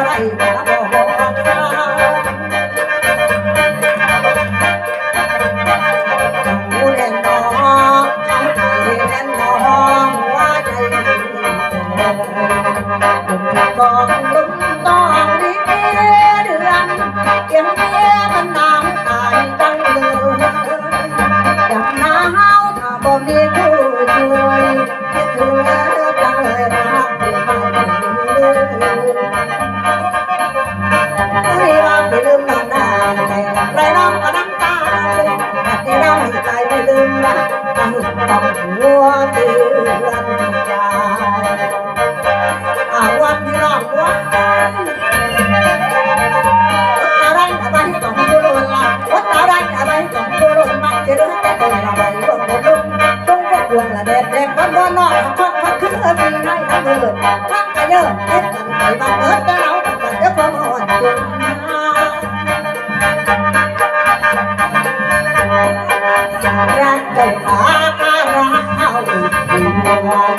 อะไรแต่ละบอกเล่นน้องเอาใจเล่นน้องว่าใจกองลุงต้องดีเดือนเกี่ยวเนี้ยมันน้ำตายจังเลยดังน้ำถ้าบ่มีผู้ช่วยเธอจังเลยรักที่มันไม่ว่าไปลืมน้ำหน้าไรน้ำก็น้ำตาที่เราให้ใจไม่ลืมรักต้องหัวเตือนใจวันที่เราวัดอะไรอะไรต้องบุรุษละวัดอะไรอะไรต้องบุรุษมันจะรู้แต่ตัวเราไม่รู้บุรุษต้องพวกวงละเด็ดเด็กวันวันนอกพักพักคือมีให้ทั้งเอิญทั้งกระเยอะเอ็ดกันไปบังเอิญแต่เราต้องจะความอ่อนจุนรักเจ้าขารักเอาอีกทีวัน